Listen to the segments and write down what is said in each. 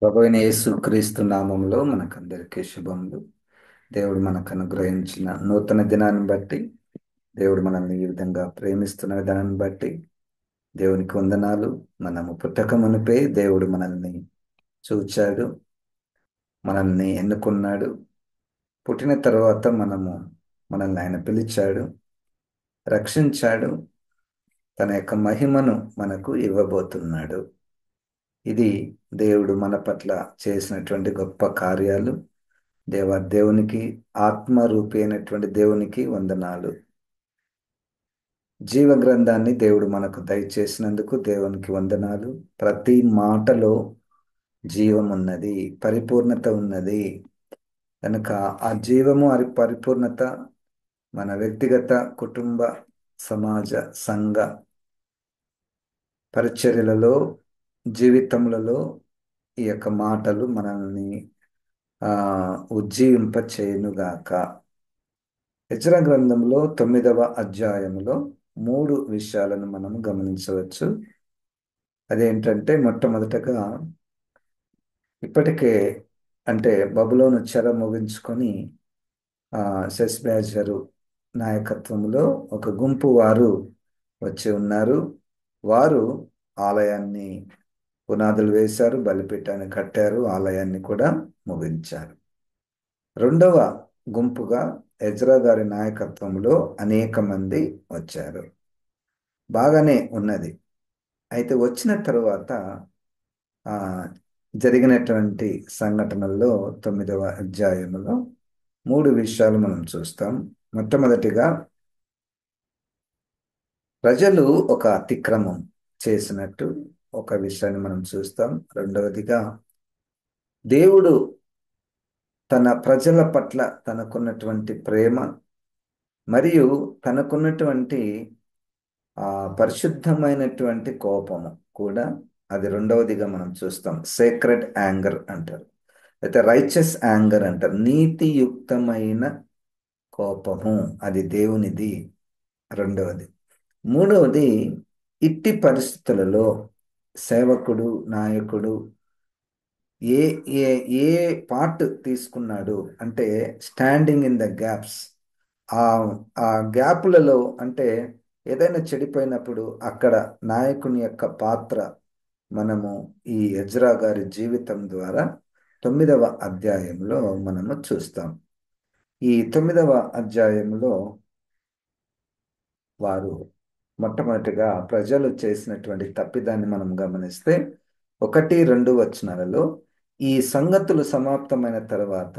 ప్రభువైన యేసుక్రీస్తు నామంలో మనకందరికీ శుభములు. దేవుడు మనకు అనుగ్రహించిన నూతన దినాన్ని బట్టి, దేవుడు మనల్ని ఈ విధంగా ప్రేమిస్తున్న విధానాన్ని బట్టి దేవునికి వందనాలు. మనము పుట్టక మునిపే దేవుడు మనల్ని చూచాడు, మనల్ని ఎన్నుకున్నాడు. పుట్టిన తర్వాత మనల్ని ఆయన పిలిచాడు, రక్షించాడు, తన యొక్క మహిమను మనకు ఇవ్వబోతున్నాడు. ఇది దేవుడు మన పట్ల చేసినటువంటి గొప్ప కార్యాలు. దేవునికి ఆత్మరూపి అయినటువంటి దేవునికి వందనాలు. జీవ గ్రంథాన్ని దేవుడు మనకు దయచేసినందుకు దేవునికి వందనాలు. ప్రతి మాటలో జీవం ఉన్నది, పరిపూర్ణత ఉన్నది. కనుక ఆ జీవము పరిపూర్ణత మన వ్యక్తిగత, కుటుంబ, సమాజ, సంఘ పరిచర్యలలో, జీవితములలో ఈ యొక్క మాటలు మనల్ని ఉజ్జీవింప చేయునుగాక. ఎజ్రా గ్రంథంలో 9వ అధ్యాయంలో 3 విషయాలను మనం గమనించవచ్చు. అదేంటంటే, మొట్టమొదటగా ఇప్పటికే అంటే బబులోను చెర ముగించుకొని షెష్బజ్జరు నాయకత్వంలో ఒక గుంపు వారు వచ్చి ఉన్నారు. వారు ఆలయాన్ని పునాదులు వేశారు, బలిపీఠాన్ని కట్టారు, ఆలయాన్ని కూడా ముగించారు. రెండవ గుంపుగా ఎజ్రా గారి నాయకత్వంలో అనేక మంది వచ్చారు. బాగానే ఉన్నది. అయితే వచ్చిన తరువాత జరిగినటువంటి సంఘటనల్లో 9వ అధ్యాయంలో 3 విషయాలు మనం చూస్తాం. మొట్టమొదటిగా, ప్రజలు ఒక అతిక్రమం చేసినట్టు ఒక విషయాన్ని మనం చూస్తాం. రెండవదిగా, దేవుడు తన ప్రజల పట్ల తనకున్నటువంటి ప్రేమ మరియు తనకున్నటువంటి పరిశుద్ధమైనటువంటి కోపము కూడా, అది రెండవదిగా మనం చూస్తాం. సేక్రెడ్ యాంగర్ అంటారు, అయితే రైచస్ యాంగర్ అంటారు. నీతియుక్తమైన కోపము, అది దేవునిది. రెండవది. మూడవది, ఇట్టి పరిస్థితులలో సేవకుడు, నాయకుడు ఏ ఏ ఏ పార్ట్ తీసుకున్నాడు అంటే, స్టాండింగ్ ఇన్ ద గ్యాప్స్. ఆ ఆ గ్యాపులలో అంటే ఏదైనా చెడిపోయినప్పుడు అక్కడ నాయకుని యొక్క పాత్ర మనము ఈ ఎజ్రా గారి జీవితం ద్వారా 9వ అధ్యాయంలో మనము చూస్తాం. ఈ 9వ అధ్యాయంలో వారు మొట్టమొదటిగా ప్రజలు చేసినటువంటి తప్పిదాన్ని మనం గమనిస్తే 1-2 వచనాలలో, ఈ సంగతులు సమాప్తమైన తర్వాత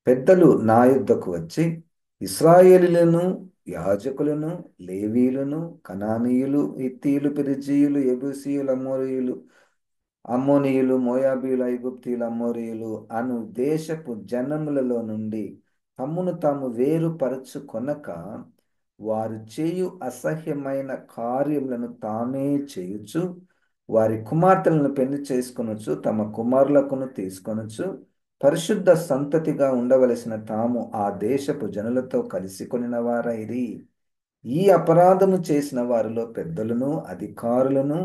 పెద్దలు నా యుద్ధకు వచ్చి ఇశ్రాయేలీయులను, యాజకులను, లేవీయులను, కనానీయులు, హిత్తీయులు, పెరిజీయులు, యెబూసీయులు, అమ్మోనీయులు, మోయాబీయులు, ఐగుప్తీయులు, అమోరీయులు అను దేశపు జనములలో నుండి తమ్మును తాము వేరుపరచుకొనక వారు చేయు అసహ్యమైన కార్యములను తామే చేయుచు, వారి కుమార్తెలను పెళ్లి చేసుకొనొచ్చు, తమ కుమారులకును తీసుకొనొచ్చు, పరిశుద్ధ సంతతిగా ఉండవలసిన తాము ఆ దేశపు జనులతో కలిసి కొనిన వారైరి. ఈ అపరాధము చేసిన వారిలో పెద్దలను, అధికారులను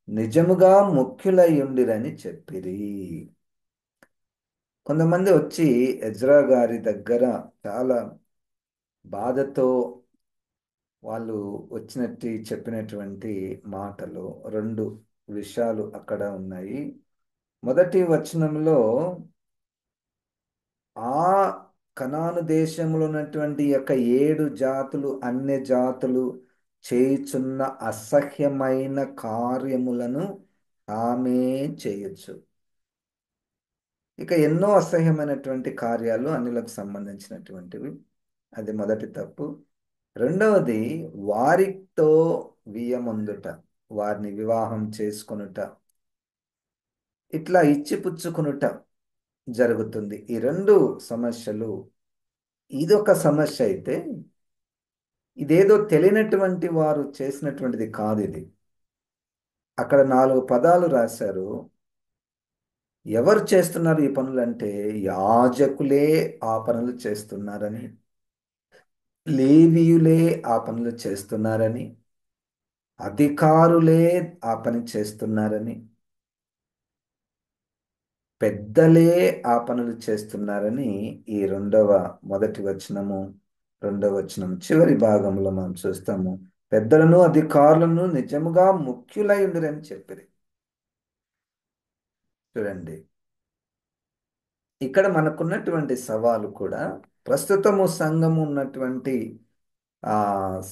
నిజముగా ముఖ్యులయ్యుండిరని చెప్పిరి. కొంతమంది వచ్చి ఎజ్రా గారి దగ్గర చాలా బాధతో వాళ్ళు వచ్చినట్టు చెప్పినటువంటి మాటలు, 2 విషయాలు అక్కడ ఉన్నాయి. మొదటి వచనంలో, ఆ కనాను దేశంలో ఉన్నటువంటి యొక్క 7 జాతులు, అన్య జాతులు చేయుచున్న అసహ్యమైన కార్యములను ఆమె చేయొచ్చు. ఇక ఎన్నో అసహ్యమైనటువంటి కార్యాలు అన్యులకు సంబంధించినటువంటివి. అది మొదటి తప్పు. రెండవది, వారితో వియ్యమందుట, వారిని వివాహం చేసుకొనుట, ఇట్లా ఇచ్చిపుచ్చుకొనుట జరుగుతుంది. ఈ 2 సమస్యలు. ఇదొక సమస్య అయితే, ఇదేదో తెలియనటువంటి వారు చేసినటువంటిది కాదు. ఇది అక్కడ 4 పదాలు రాశారు. ఎవరు చేస్తున్నారు ఈ పనులంటే, యాజకులే ఆ పనులు చేస్తున్నారని, లేవీయులే ఆ పనులు చేస్తున్నారని, అధికారులే ఆ పని చేస్తున్నారని, పెద్దలే ఆ పనులు చేస్తున్నారని ఈ మొదటి వచనము, రెండవ వచనం చివరి భాగంలో మనం చూస్తాము. పెద్దలను అధికారులను నిజముగా ముఖ్యులై ఉండిరని చెప్పిరి. చూడండి, ఇక్కడ మనకున్నటువంటి సవాలు కూడా ప్రస్తుతము సంఘము ఉన్నటువంటి ఆ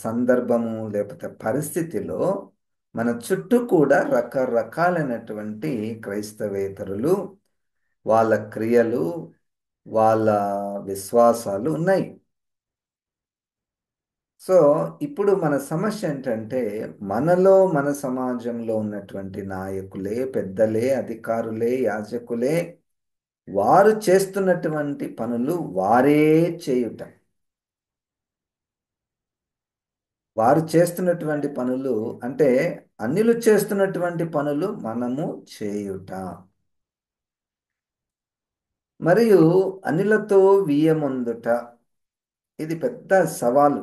సందర్భము లేకపోతే పరిస్థితిలో మన చుట్టూ కూడా రకరకాలైనటువంటి క్రైస్తవేతరులు, వాళ్ళ క్రియలు, వాళ్ళ విశ్వాసాలు ఉన్నాయి. సో ఇప్పుడు మన సమస్య ఏంటంటే, మన సమాజంలో ఉన్నటువంటి నాయకులే, పెద్దలే, అధికారులే, యాజకులే వారు చేస్తున్నటువంటి పనులు వారే చేయుట. వారు చేస్తున్నటువంటి పనులు అంటే అన్యులు చేస్తున్నటువంటి పనులు మనము చేయుట. మరియు అన్యులతో వియ్యమందుట. ఇది పెద్ద సవాలు.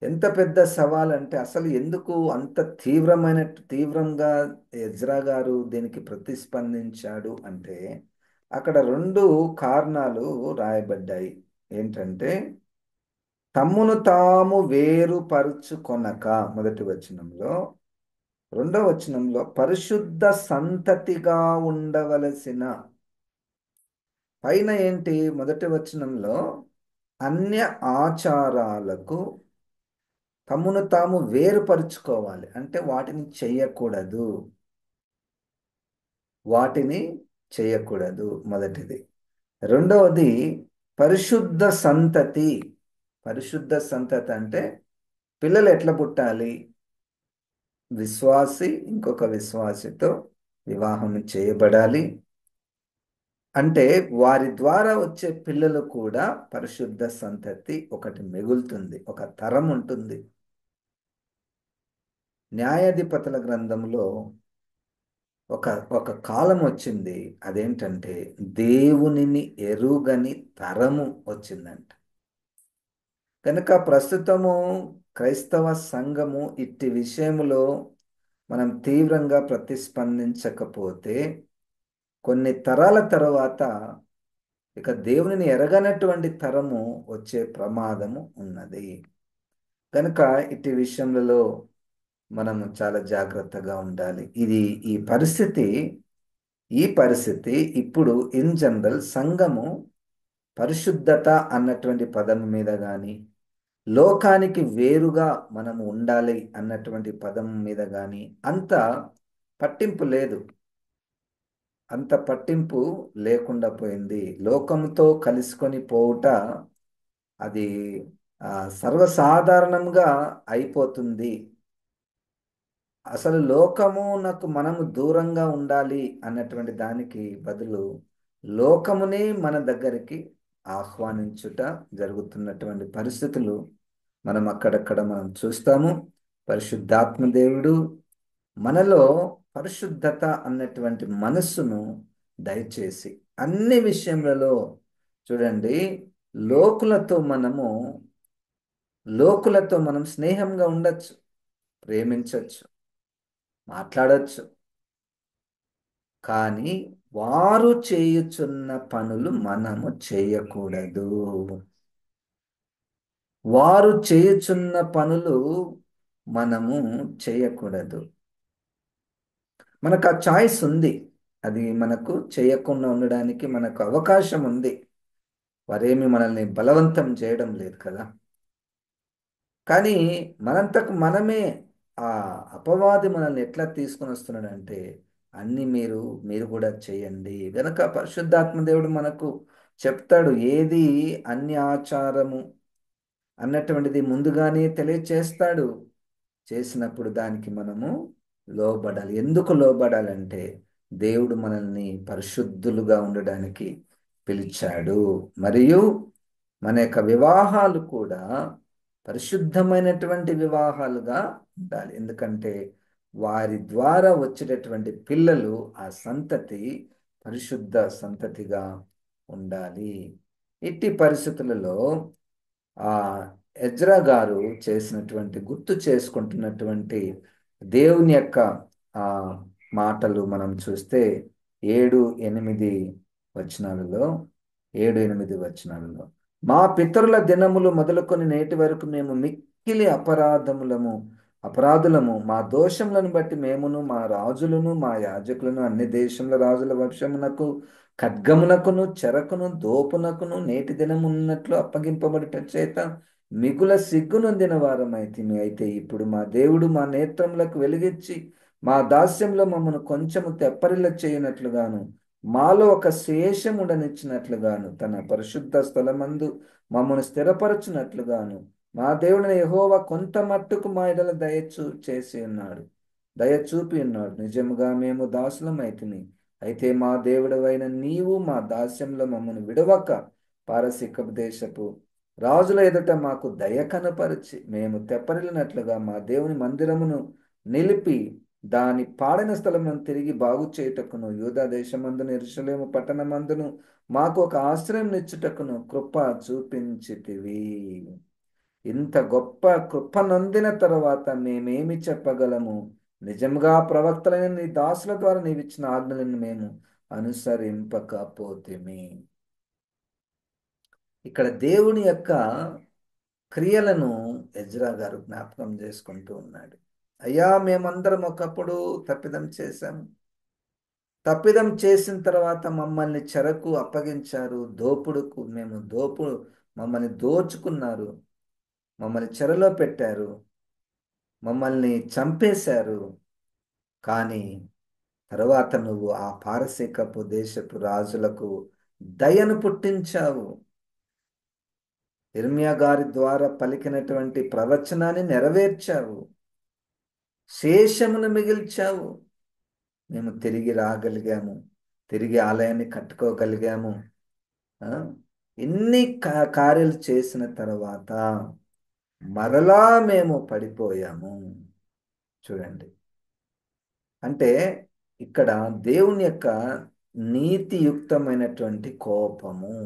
ఎంత పెద్ద సవాల్ అంటే అసలు ఎందుకు అంత తీవ్రంగా ఎజ్రా గారు దీనికి ప్రతిస్పందించాడు అంటే, అక్కడ రెండు కారణాలు రాయబడ్డాయి. ఏంటంటే, తమ్మును తాము వేరుపరుచుకొనక మొదటి వచనంలో, రెండవ వచనంలో పరిశుద్ధ సంతతిగా ఉండవలసిన. పైన ఏంటి, మొదటి వచనంలో అన్య ఆచారాలకు తమ్మును తాము వేరుపరుచుకోవాలి అంటే వాటిని చెయ్యకూడదు. వాటిని చేయకూడదు మొదటిది. రెండవది పరిశుద్ధ సంతతి. పరిశుద్ధ సంతతి అంటే పిల్లలు ఎట్లా పుట్టాలి? విశ్వాసి ఇంకొక విశ్వాసితో వివాహం చేయబడాలి. అంటే వారి ద్వారా వచ్చే పిల్లలు కూడా పరిశుద్ధ సంతతి ఒకటి మిగులుతుంది, ఒక తరం ఉంటుంది. న్యాయాధిపతుల గ్రంథంలో ఒక ఒక కాలం వచ్చింది. అదేంటంటే దేవునిని ఎరుగని తరము వచ్చిందంట. కనుక ప్రస్తుతము క్రైస్తవ సంఘము ఇట్టి విషయములో మనం తీవ్రంగా ప్రతిస్పందించకపోతే కొన్ని తరాల తర్వాత ఇక దేవునిని ఎరగనటువంటి తరము వచ్చే ప్రమాదము ఉన్నది. కనుక ఇట్టి విషయములలో మనము చాలా జాగ్రత్తగా ఉండాలి. ఈ పరిస్థితి ఇప్పుడు ఇన్ జనరల్ సంఘము పరిశుద్ధత అన్నటువంటి పదం మీద కానీ, లోకానికి వేరుగా మనము ఉండాలి అన్నటువంటి పదం మీద కానీ అంత పట్టింపు లేదు. అంత పట్టింపు లేకుండా పోయింది. లోకంతో కలుసుకొని పోవుట అది సర్వసాధారణంగా అయిపోతుంది. అసలు లోకమునకు మనము దూరంగా ఉండాలి అన్నటువంటి దానికి బదులు లోకమునే మన దగ్గరికి ఆహ్వానించుట జరుగుతున్నటువంటి పరిస్థితులు మనం అక్కడక్కడ మనం చూస్తాము. పరిశుద్ధాత్మ దేవుడు మనలో పరిశుద్ధత అన్నటువంటి మనస్సును దయచేసి అన్ని విషయములలో చూడండి, లోకులతో మనం స్నేహంగా ఉండొచ్చు, ప్రేమించవచ్చు, మాట్లాడచ్చు. కానీ వారు చేయుచున్న పనులు మనము చేయకూడదు. వారు చేయుచున్న పనులు మనము చేయకూడదు. మనకు ఆ చాయిస్ ఉంది. అది మనకు చేయకుండా ఉండడానికి మనకు అవకాశం ఉంది. వారేమి మనల్ని బలవంతం చేయడం లేదు కదా. కానీ మనంతకు మనమే ఆ అపవాది మనల్ని ఎట్లా తీసుకొని వస్తున్నాడంటే, అన్ని మీరు కూడా చేయండి. గనక పరిశుద్ధాత్మ దేవుడు మనకు చెప్తాడు, ఏది అన్య ఆచారము అన్నటువంటిది ముందుగానే తెలియచేస్తాడు. చేసినప్పుడు దానికి మనము లోబడాలి. ఎందుకు లోబడాలంటే దేవుడు మనల్ని పరిశుద్ధులుగా ఉండడానికి పిలిచాడు. మరియు మన యొక్క వివాహాలు కూడా పరిశుద్ధమైనటువంటి వివాహాలుగా ఉండాలి. ఎందుకంటే వారి ద్వారా వచ్చేటటువంటి పిల్లలు, ఆ సంతతి పరిశుద్ధ సంతతిగా ఉండాలి. ఇట్టి పరిస్థితులలో ఆ ఎజ్రా గారు చేసినటువంటి గుర్తు చేసుకుంటున్నటువంటి దేవుని యొక్క ఆ మాటలు మనం చూస్తే 7, 8 వచనాలలో 7, 8 వచనాలలో మా పితరుల దినములు మొదలుకొని నేటి వరకు మేము మిక్కిలి అపరాధులము మా దోషములను బట్టి మేమును మా రాజులను మా యాజకులను అన్ని దేశముల రాజుల వశమునకు ఖడ్గమునకును చెరకును దోపునకును నేటి దినమున్నట్లు అప్పగింపబడుట చేత మిగుల సిగ్గునొందిన వారమైతిమి. అయితే ఇప్పుడు మా దేవుడు మా నేత్రములకు వెలిగించి మా దాస్యంలో మమ్మను కొంచెము తెప్పరిల్ల చేయనట్లుగాను మాలో ఒక శేషముడనిచ్చినట్లుగాను తన పరిశుద్ధ స్థలమందు మమ్మను స్థిరపరచునట్లుగాను మా దేవుడైన యెహోవా కొంత మట్టుకు మా ఎడల చేసి ఉన్నాడు, దయ చూపి ఉన్నాడు. నిజముగా మేము దాసులమైతిమి. అయితే మా దేవుడవైన నీవు మా దాస్యంలో మమ్మను విడవక పారసీకపు దేశపు రాజుల ఎదుట మాకు దయ కనపరిచి మేము తెప్పరిల్లినట్లుగా మా దేవుని మందిరమును నిలిపి దాని పాడిన స్థలమును తిరిగి బాగు చేయుటకును యూదా దేశమందును యెరూషలేము పట్టణమందును మాకు ఒక ఆశ్రయం నిచ్చుటకును కృప చూపించితివి. ఇంత గొప్ప కృప నొందిన తరువాత మేమేమి చెప్పగలము? నిజంగా ప్రవక్తలైన నీ దాసుల ద్వారా నీవిచ్చిన ఆజ్ఞలను మేము అనుసరింపకపోతిమి. ఇక్కడ దేవుని యొక్క క్రియలను ఎజ్రా గారు జ్ఞాపకం చేసుకుంటూ ఉన్నాడు. అయ్యా, మేమందరం ఒకప్పుడు తప్పిదం చేశాము. తప్పిదం చేసిన తర్వాత మమ్మల్ని చెరకు అప్పగించారు. మమ్మల్ని దోచుకున్నారు, మమ్మల్ని చెరలో పెట్టారు, మమ్మల్ని చంపేశారు. కానీ తరువాత నువ్వు ఆ పారసీకపు దేశపు రాజులకు దయను పుట్టించావు. ఇర్మియా గారి ద్వారా పలికినటువంటి ప్రవచనాన్ని నెరవేర్చావు, శేషమును మిగిల్చావు. మేము తిరిగి రాగలిగాము, తిరిగి ఆలయాన్ని కట్టుకోగలిగాము. ఎన్ని కార్యాలు చేసిన తర్వాత మరలా మేము పడిపోయాము. చూడండి, అంటే ఇక్కడ దేవుని యొక్క నీతియుక్తమైనటువంటి కోపము,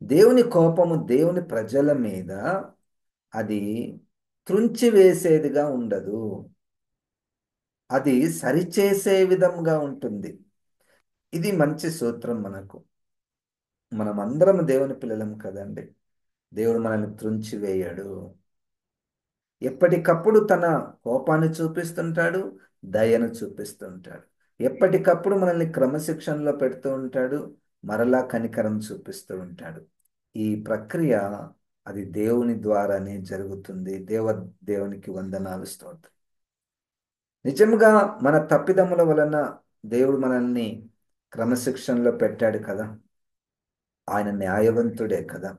దేవుని కోపము దేవుని ప్రజల మీద అది త్రుంచివేసేదిగా ఉండదు, అది సరిచేసే విధంగా ఉంటుంది. ఇది మంచి సూత్రం. మనమందరం దేవుని పిల్లలం కదండి. దేవుడు మనల్ని త్రుంచివేయడు. ఎప్పటికప్పుడు తన కోపాన్ని చూపిస్తుంటాడు, దయను చూపిస్తుంటాడు. ఎప్పటికప్పుడు మనల్ని క్రమశిక్షణలో పెడుతూ ఉంటాడు, మరలా కనికరం చూపిస్తూ ఉంటాడు. ఈ ప్రక్రియ అది దేవుని ద్వారానే జరుగుతుంది. దేవునికి వందనాలు, స్తోత్రం. నిజంగా మన తప్పిదముల వలన దేవుడు మనల్ని క్రమశిక్షణలో పెట్టాడు కదా. ఆయన న్యాయవంతుడే కదా.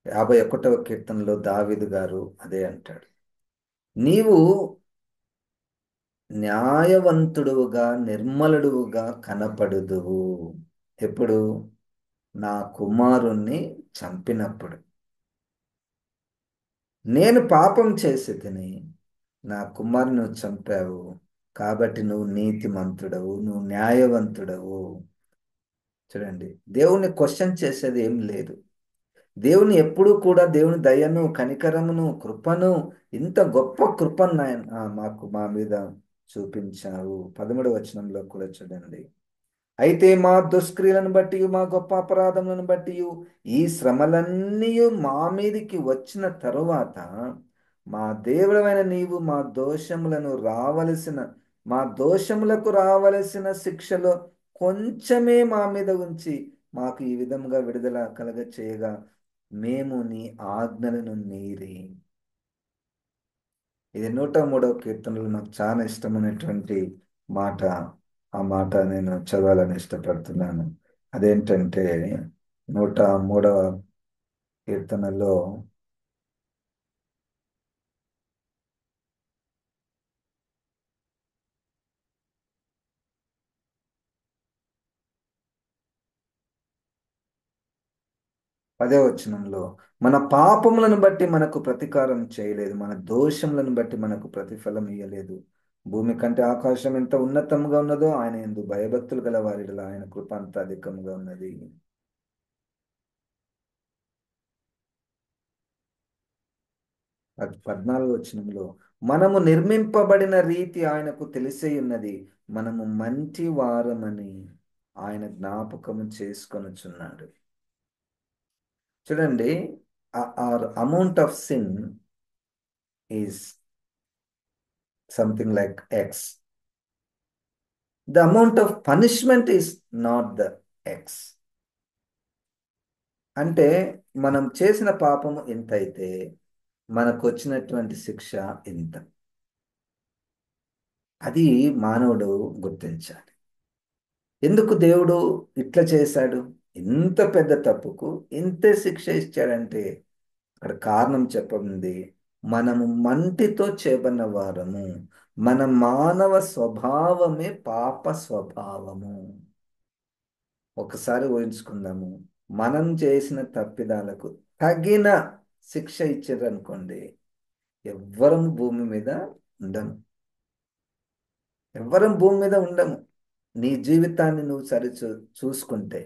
51వ కీర్తనలో దావీదు గారు అదే అంటాడు, నీవు న్యాయవంతుడుగా నిర్మలుడుగా కనపడుదువు. ఎప్పుడు? నా కుమారుణ్ణి చంపినప్పుడు. నేను పాపం చేసి తిని నా కుమారుని నువ్వు చంపావు, కాబట్టి నువ్వు నీతిమంతుడవు, నువ్వు న్యాయవంతుడవు. చూడండి, దేవుణ్ణి క్వశ్చన్ చేసేది ఏం లేదు. దేవుని ఎప్పుడూ కూడా దేవుని దయను, కనికరమును, కృపను, ఇంత గొప్ప కృపను మా మీద చూపించావు. 13వ వచనంలో కూడా చూడండి, అయితే మా దుష్క్రియలను బట్టి మా గొప్ప అపరాధములను బట్టి ఈ శ్రమలన్నీ మా మీదికి వచ్చిన తరువాత మా దేవుడమైన నీవు మా దోషములకు రావలసిన శిక్షలో కొంచెమే మా మీద ఉంచి మాకు ఈ విధంగా విడుదల కలగ చేయగా మేము నీ ఆజ్ఞలను మీరి. ఇది 103వ కీర్తనలో నాకు చాలా ఇష్టమైనటువంటి మాట. ఆ మాట నేను చదవాలని ఇష్టపడుతున్నాను. అదేంటంటే 103వ కీర్తనలో పదే వచనంలో, మన పాపములను బట్టి మనకు ప్రతీకారం చేయలేదు, మన దోషములను బట్టి మనకు ప్రతిఫలం ఇయ్యలేదు. భూమి కంటే ఆకాశం ఎంత ఉన్నతంగా ఉన్నదో ఆయన యందు భయభక్తులు గల వారిలో ఆయన కృప అంత అధికంగా ఉన్నది. 14వ వచనంలో, మనము నిర్మింపబడిన రీతి ఆయనకు తెలిసే ఉన్నది. మనము మంచి వారమని ఆయన జ్ఞాపకము చేసుకొనుచున్నాడు. చూడండి, our amount of sin is something like X. The amount of punishment is not the X. అంటే మనం చేసిన పాపము ఎంతైతే మనకు వచ్చినటువంటి శిక్ష ఎంత. అది మానవుడు గుర్తించాలి. ఎందుకు దేవుడు ఇట్లా చేశాడు? ఇంత పెద్ద తప్పుకు ఇంత శిక్ష ఇచ్చాడంటే అక్కడ కారణం చెప్పబడింది. మనము మంటితో చేయబడిన వారము. మన మానవ స్వభావమే పాప స్వభావము. ఒకసారి ఊహించుకుందాము, మనం చేసిన తప్పిదాలకు తగిన శిక్ష ఇచ్చారనుకోండి, ఎవ్వరం భూమి మీద ఉండము. ఎవ్వరం భూమి మీద ఉండము. నీ జీవితాన్ని నువ్వు చూసుకుంటే,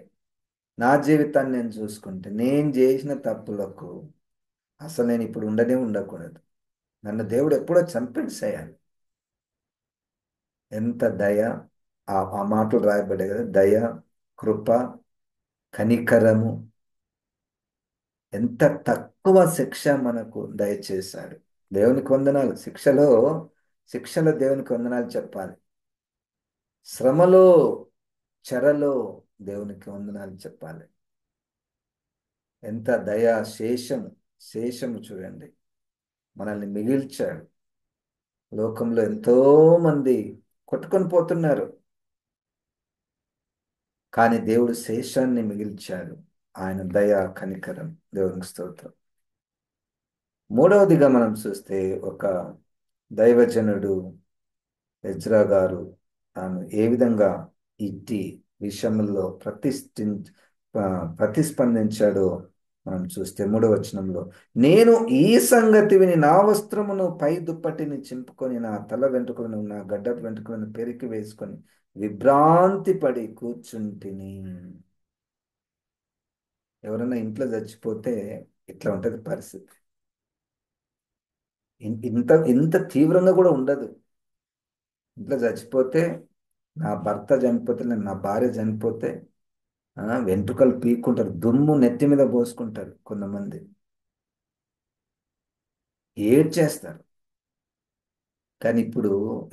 నా జీవితాన్ని నేను చూసుకుంటే, నేను చేసిన తప్పులకు అసలు నేను ఇప్పుడు ఉండకూడదు. నన్ను దేవుడు ఎప్పుడో చంపేసేయాలి. ఎంత దయ! ఆ మాటలు రాయబడే కదా, దయ, కృప, కనికరము. ఎంత తక్కువ శిక్ష మనకు దయచేశాడు. దేవునికి వందనాలు. శిక్షలో దేవునికి వందనాలు చెప్పాలి. శ్రమలో, చెరలో దేవునికి వందనాలు చెప్పాలి. ఎంత దయా! శేషము చూడండి, మనల్ని మిగిల్చాడు. లోకంలో ఎంతో మంది కొట్టుకొని పోతున్నారు, కానీ దేవుడు శేషాన్ని మిగిల్చాడు. ఆయన దయా, కనికరం. దేవునికి స్తోత్రం. మూడవదిగా మనం చూస్తే, ఒక దైవజనుడు ఎజ్రా గారు తాను ఏ విధంగా ఇట్టి విషయంలో ప్రతిస్పందించాడో మనం చూస్తే, 3వ వచనంలో, నేను ఈ సంగతి విని నా వస్త్రమును పై దుప్పటిని చింపుకొని నా తల వెంట్రుకలను నా గడ్డపు వెంట్రుకలను పెరికి వేసుకొని విభ్రాంతి పడి కూర్చుంటిని. ఎవరైనా ఇంట్లో చచ్చిపోతే ఇట్లా ఉంటుంది పరిస్థితి. ఇంత తీవ్రంగా కూడా ఉండదు. ఇంట్లో చచ్చిపోతే, నా భర్త చనిపోతే, నా భార్య చనిపోతే వెంట్రుకలు పీక్కుంటారు, దుమ్ము నెత్తి మీద పోసుకుంటారు, కొంతమంది ఏడ్చేస్తారు. కానీ ఇప్పుడు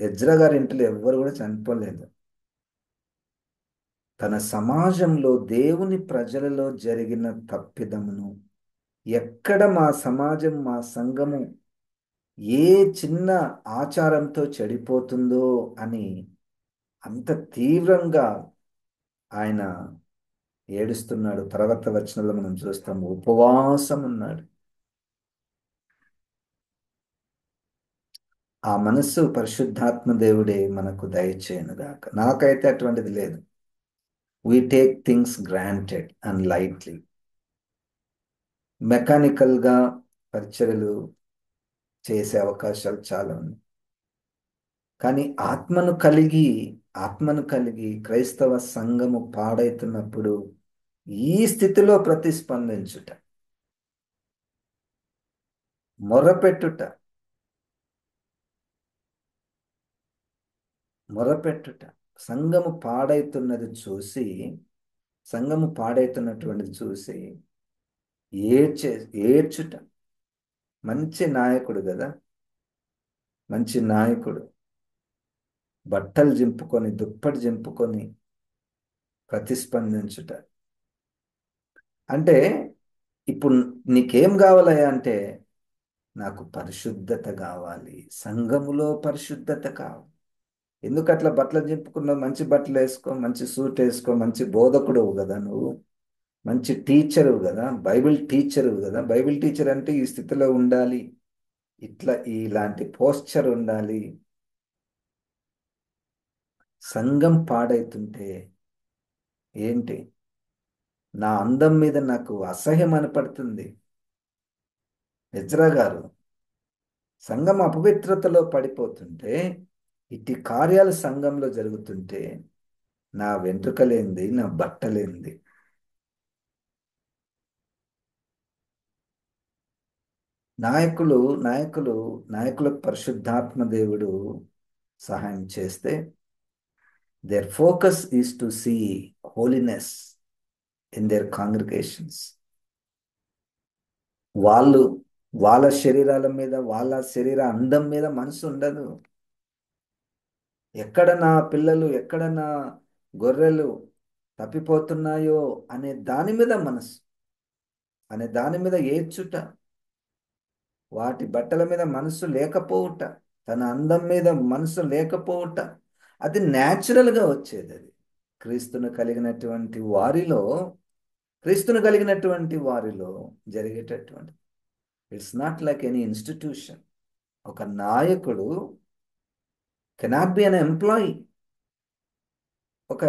ఎజ్రా గారి ఇంట్లో ఎవ్వరు కూడా చనిపోలేదు. తన సమాజంలో దేవుని ప్రజలలో జరిగిన తప్పిదమును, ఎక్కడ మా సమాజం, మా సంఘము ఏ చిన్న ఆచారంతో చెడిపోతుందో అని అంత తీవ్రంగా ఆయన ఏడుస్తున్నాడు. తర్వాత వచనంలో మనం చూస్తాము, ఉపవాసం ఉన్నాడు. ఆ మనస్సు పరిశుద్ధాత్మ దేవుడే మనకు దయచేయనుగాక. నాకైతే అటువంటిది లేదు. We take things granted and lightly. మెకానికల్గా పరిచర్యలు చేసే అవకాశాలు చాలా ఉన్నాయి. కానీ ఆత్మను కలిగి క్రైస్తవ సంఘము పాడైతున్నప్పుడు ఈ స్థితిలో ప్రతిస్పందించుట, మొరపెట్టుట, సంఘము పాడైతున్నటువంటిది చూసి ఏడ్చుట. మంచి నాయకుడు కదా, మంచి నాయకుడు బట్టలు జింపుకొని, దుప్పటి జింపుకొని ప్రతిస్పందించుట. అంటే ఇప్పుడు నీకేం కావాలయ్యా అంటే, నాకు పరిశుద్ధత కావాలి, సంఘములో పరిశుద్ధత కావాలి. ఎందుకు అట్లా బట్టలు చింపుకున్నావు? మంచి బట్టలు వేసుకో, మంచి సూట్ వేసుకో, మంచి బోధకుడువు కదా నువ్వు, మంచి టీచరు కదా, బైబిల్ టీచరు కదా. బైబిల్ టీచర్ అంటే ఈ స్థితిలో ఉండాలి, ఇలాంటి పోస్చర్ ఉండాలి. సంఘం పాడైతుంటే ఏంటి? నా అందం మీద నాకు అసహ్యం అనపడుతుంది. ఎజ్రా గారు సంఘం అపవిత్రతలో పడిపోతుంటే, ఇట్టి కార్యాలు సంఘంలో జరుగుతుంటే నా వెంట్రుకలేంది, నా బట్టలేంది? నాయకులు నాయకులు నాయకులకు పరిశుద్ధాత్మ దేవుడు సహాయం చేస్తే their focus is to see holiness in their congregations. వాళ్ళు వాళ్ళ శరీరాల మీద, వాళ్ళ శరీర అందం మీద మనసు ఉండదు. ఎక్కడ నా పిల్లలు, ఎక్కడ నా గొర్రెలు తప్పిపోతున్నాయో అనే దాని మీద మనసు, అనే దాని మీద ఏడ్చుట, వాటి బట్టల మీద మనసు లేకపోవుట, తన అందం మీద మనసు లేకపోవుట, అది న్యాచురల్గా వచ్చేది. అది క్రీస్తును కలిగినటువంటి వారిలో క్రీస్తును కలిగినటువంటి వారిలో జరిగేటటువంటి, it's not like any institution. ఒక నాయకుడు కెనాట్ బి అన్ ఎంప్లాయీ. ఒక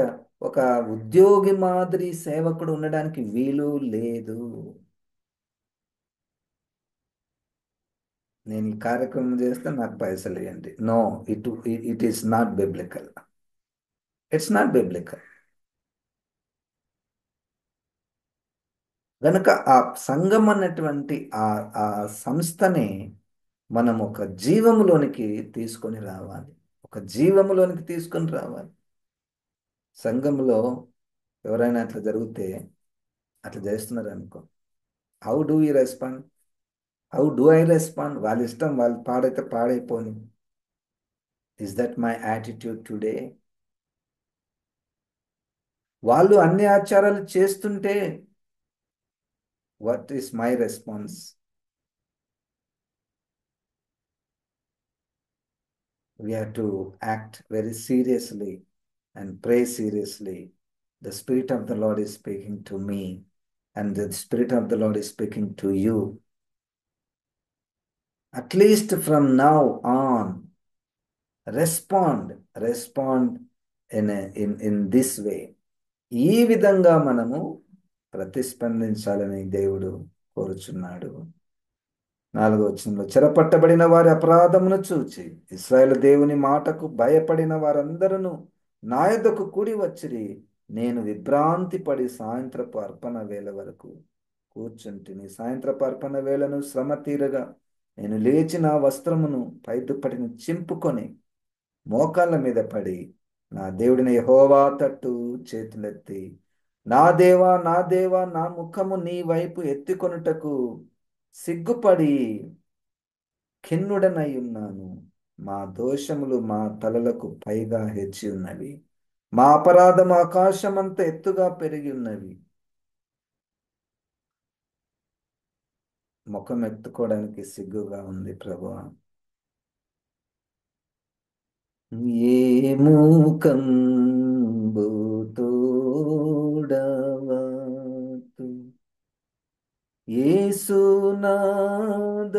ఒక ఉద్యోగి మాదిరి సేవకుడు ఉండడానికి వీలు లేదు. నేను ఈ కార్యక్రమం చేస్తే నాకు పైసలు ఇవ్వండి, no. It is not biblical. It's not biblical. కనుక ఆ సంఘం అన్నటువంటి ఆ ఆ సంస్థని మనం ఒక జీవములోనికి తీసుకొని రావాలి. ఒక జీవములోనికి తీసుకొని రావాలి. సంఘంలో ఎవరైనా అట్లా జరిగితే, అట్లా చేస్తున్నారు అనుకో, how do you respond? How do I respond? వాళ్ళ ఇష్టం, వాళ్ళు పాడైతే పాడైపోని. Is that my attitude today? వాళ్ళు అన్ని ఆచారాలు చేస్తుంటే what is my response? We have to act very seriously and pray seriously. The Spirit of the Lord is speaking to me, and the Spirit of the Lord is speaking to you. At least from now on, respond in this way. ఈ విధంగా మనము ప్రతిస్పందించాలని దేవుడు కోరుచున్నాడు. 4వ వచనంలో, చెరపట్టబడిన వారి అపరాధమును చూచి ఇశ్రాయేలు దేవుని మాటకు భయపడిన వారందరూ నా యొద్దకు కూడి వచ్చిరి. నేను విభ్రాంతి పడి సాయంత్రపు అర్పణ వేళ వరకు కూర్చుంటిని. సాయంత్రపు అర్పణ వేళను శ్రమ తీరగా నేను లేచి నా వస్త్రమును పైదుప్పటిని చింపుకొని మోకాళ్ళ మీద పడి నా దేవుడిని యెహోవా తట్టు చేతులెత్తి, నా దేవా, నా దేవా, నా ముఖము నీ వైపు ఎత్తికొనుటకు సిగ్గుపడి ఖిన్నుడనై ఉన్నాను. మా దోషములు మా తలలకు పైగా హెచ్చి ఉన్నవి, మా అపరాధం ఆకాశమంత ఎత్తుగా పెరిగి ఉన్నవి. ముఖం ఎత్తుకోవడానికి సిగ్గుగా ఉంది ప్రభువా. ఏ మూకంబు తోడవతు యేసునాథ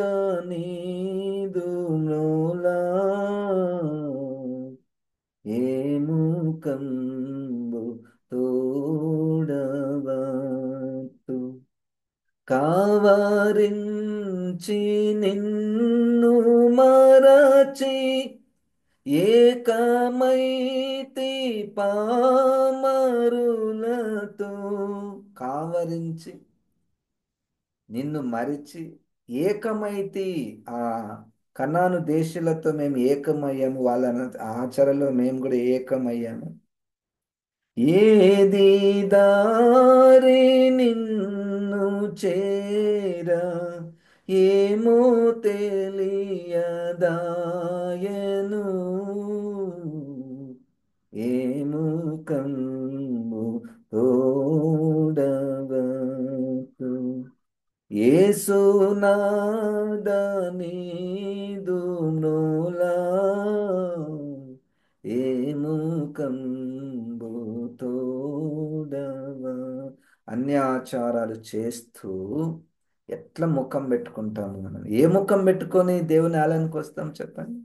నీదు మ్రోలా, ఏ మూకంబు తోడవతు కావరించి నిన్ను మరచి ఏకమైతి పామరులతో. కావరించి నిన్ను మరిచి ఏకమైతి, ఆ కనాను దేశులతో మేము ఏకమయ్యాము, వాళ్ళ ఆచరణలో మేము కూడా ఏకమయ్యాము. ఏది దారి నిన్ను చేరా ఏమో తెలియదాయను, ఏము కమ్ము తోడవతు యేసునాథ నీదు మ్రోలా, ఏము కంబు తోడవ. అన్ని ఆచారాలు చేస్తూ ఎట్లా ముఖం పెట్టుకుంటాము మనం? ఏ ముఖం పెట్టుకొని దేవుని ఆలయానికి వస్తాం చెప్పండి?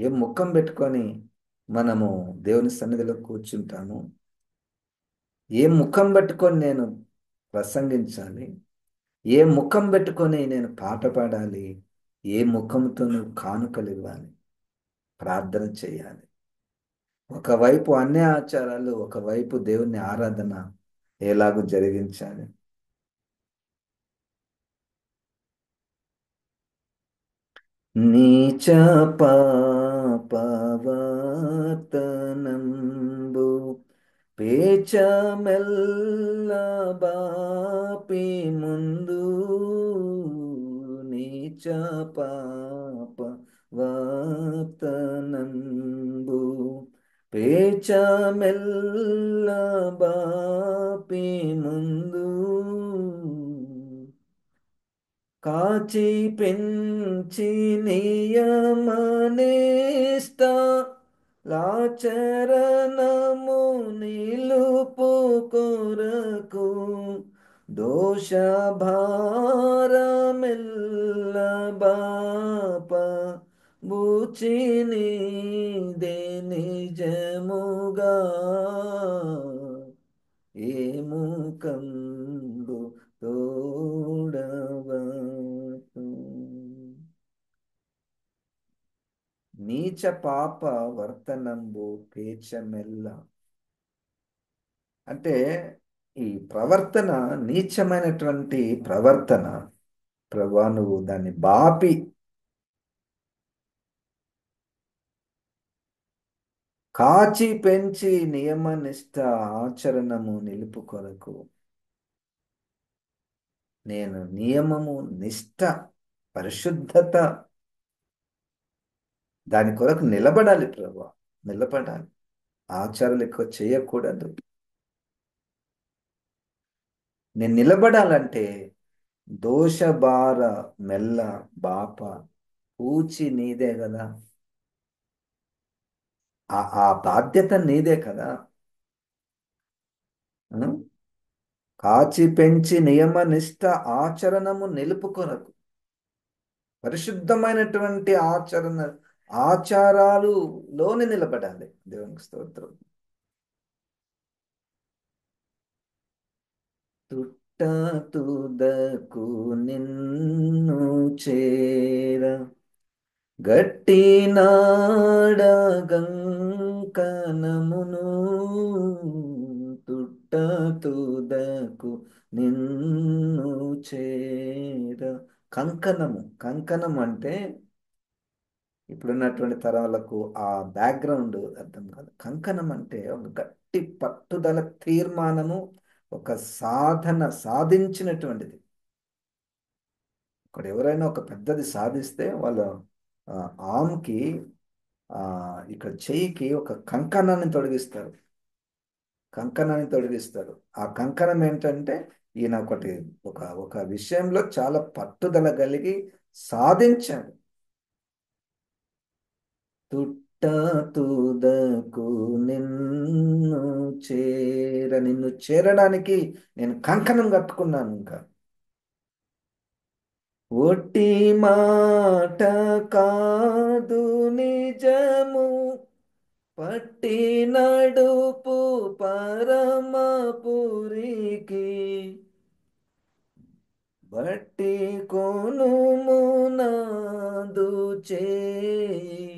ఏ ముఖం పెట్టుకొని మనము దేవుని సన్నిధిలో కూర్చుంటాము? ఏ ముఖం పెట్టుకొని నేను ప్రసంగించాలి? ఏ ముఖం పెట్టుకొని నేను పాట పాడాలి? ఏ ముఖంతో నువ్వు కానుకలు ఇవ్వాలి, ప్రార్థన చేయాలి? ఒకవైపు అన్ని ఆచారాలు, ఒకవైపు దేవుని ఆరాధన ఎలాగూ జరిగించాలి. నీచ పాపవర్తనంబు పేచ మెల్ల బాపి ముందు నీచ పాప వర్తనంబు పేచ మెల్ల బాపి ముందు కాచి పెంచి నియమనిష్ట లాచరణము నిలుపు కొరకు దోష భారమెల్ల బాప బుచిని దే నిజముగా ఏముకంబు తోడవతు నీచ పాప వర్తనంబు పేచమెల్ల అంటే ఈ ప్రవర్తన నీచమైనటువంటి ప్రవర్తన ప్రభా నువ్వు దాన్ని బాపి కాచి పెంచి నియమనిష్ట ఆచరణము నిలుపు కొరకు నేను నియమము నిష్ట పరిశుద్ధత దాని కొరకు నిలబడాలి ప్రభా నిలబడాలి ఆచారాలు ఎక్కువ చేయకూడదు నేను నిలబడాలంటే దోషభార మెల్ల బాప పూచి నీదే కదా ఆ బాధ్యత నీదే కదా ఉం? కాచి పెంచి నియమ నిష్ట ఆచరణము నిలుపు కొరకు పరిశుద్ధమైనటువంటి ఆచారాలులోని నిలబడాలి దేవునికి స్తోత్రం తుట్ట తుదకు నిన్ను చేర గట్టి నాడగంకనమును తుట్ట తుదకు నిన్ను చేర కంకణము కంకణం అంటే ఇప్పుడున్నటువంటి తరాలకు ఆ బ్యాక్గ్రౌండ్ అర్థం కాదు కంకణం అంటే ఒక గట్టి పట్టుదల తీర్మానము ఒక సాధన సాధించినటువంటిది ఇక్కడ ఎవరైనా ఒక పెద్దది సాధిస్తే వాళ్ళ ఆ, ఆమ్కి ఆ ఇక్కడ చెయ్యికి ఒక కంకణాన్ని తొడిగిస్తారు కంకణాన్ని తొడిగిస్తారు ఆ కంకణం ఏంటంటే ఈయన ఒక విషయంలో చాలా పట్టుదల కలిగి సాధించాడు తుట్ట తుదకు నిన్ను చేరడానికి నేను కంకణం కట్టుకున్నాను ఇంకా ఒట్టి మాట కాదు నిజము పట్టి నడుపు పరమపురికి బట్టి కొనుము నాదు చేయి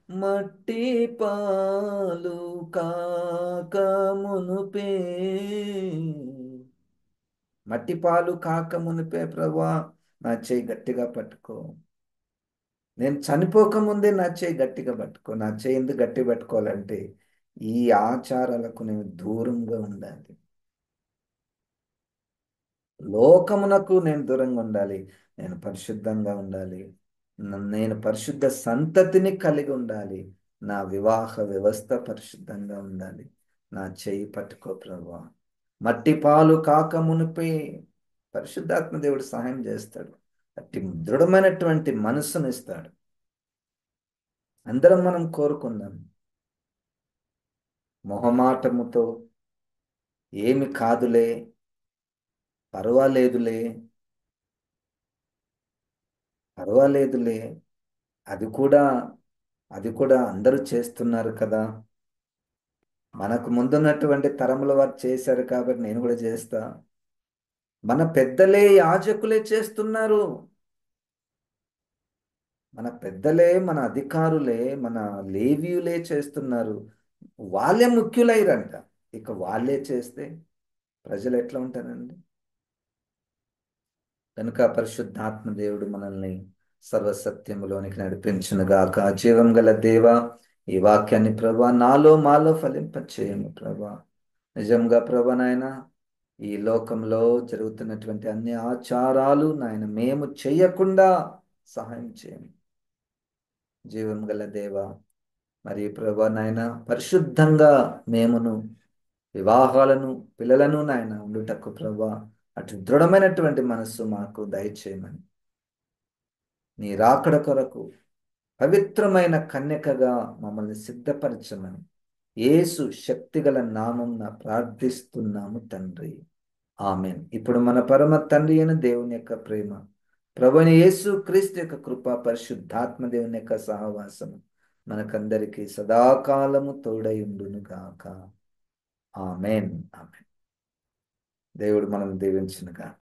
మట్టి పాలు కాక మునుపే మట్టి పాలు కాక మునిపే ప్రభా నా చేయి గట్టిగా పట్టుకో నేను చనిపోకముందే నా చేయి గట్టిగా పట్టుకో నా చేయి ఎందుకు గట్టి పట్టుకోవాలంటే ఈ ఆచారాలకు నేను దూరంగా ఉండాలి లోకమునకు నేను దూరంగా ఉండాలి నేను పరిశుద్ధంగా ఉండాలి నేను పరిశుద్ధ సంతతిని కలిగి ఉండాలి నా వివాహ వ్యవస్థ పరిశుద్ధంగా ఉండాలి నా చేయి పట్టుకో ప్రభా మట్టి పాలు కాక మునిపే పరిశుద్ధాత్మ దేవుడు సహాయం చేస్తాడు అట్టి దృఢమైనటువంటి మనస్సును ఇస్తాడు అందరం మనం కోరుకుందాం మొహమాటముతో ఏమి కాదులే పర్వాలేదులే పర్వాలేదులే అది కూడా అది కూడా అందరూ చేస్తున్నారు కదా మనకు ముందున్నటువంటి తరముల వారు చేశారు కాబట్టి నేను కూడా చేస్తా మన పెద్దలే యాజకులే చేస్తున్నారు మన పెద్దలే మన అధికారులే మన లేవీయులే చేస్తున్నారు వాళ్ళే ముఖ్యులైరంట ఇక వాళ్ళే చేస్తే ప్రజలు ఎట్లా ఉంటారండి కనుక పరిశుద్ధాత్మ దేవుడు మనల్ని సర్వసత్యములోనికి నడిపించునుగాక. జీవం గల దేవ, ఈ వాక్యాన్ని ప్రభా నాలో మాలో ఫలింపచేయము ప్రభా. నిజంగా ప్రభా నాయన, ఈ లోకంలో జరుగుతున్నటువంటి అన్ని ఆచారాలు నాయన మేము చెయ్యకుండా సహాయం చేయండి. జీవం గల దేవ, మరి ప్రభా నాయన పరిశుద్ధంగా మేమును వివాహాలను పిల్లలను నాయన ఉండుటకు ప్రభా అటు దృఢమైనటువంటి మనస్సు మాకు దయచేయమని, నీ రాకడ కొరకు పవిత్రమైన కన్యకగా మమ్మల్ని సిద్ధపరచమని యేసు శక్తిగల నామంన ప్రార్థిస్తున్నాము తండ్రి. ఆమెన్. ఇప్పుడు మన పరమ తండ్రి అయిన దేవుని యొక్క ప్రేమ, ప్రభువైన యేసు క్రీస్తు యొక్క కృప, పరిశుద్ధాత్మ దేవుని యొక్క సహవాసము మనకందరికీ సదాకాలము తోడయుండును గాక. ఆమెన్. ఆమెన్. దేవుడు మనం దీవించునుగాక.